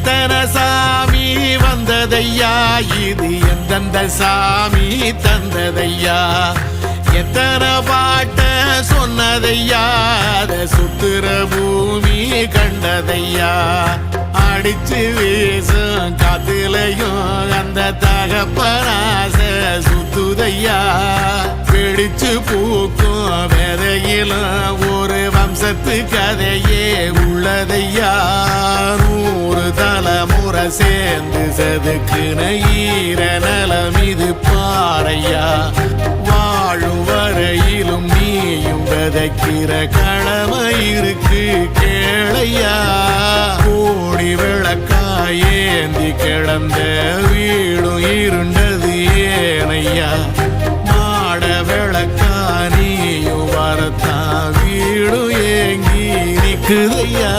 எத்தனை சாமி வந்ததையா, இது எந்தெந்த சாமி தந்ததையா, எத்தனை பாட்ட சொன்னதையா, அத சுத்துற பூமி கண்டதையா, அடிச்சு வீசும் காத்துலையும் அந்த தகப்பனாச சுத்துதையா, பிடிச்சு பூக்கும் விதையிலும் ஒரு வம்சத்து கதையே உள்ளதையா, 100 தலைமுறை சேர்ந்து செதுக்குன ஈர நலம் இது பாறையா, வாழும் வரையிலும் நீயும் விதைக்கிற கடமை இருக்கு கேளையா, கோடி விளக்காயேந்தி கிடந்த வீடும் இருண்டது ஏனையா, மாட விளக்கா நீயும் வரத்தான் வீடும் ஏங்கி நிக்குதையா.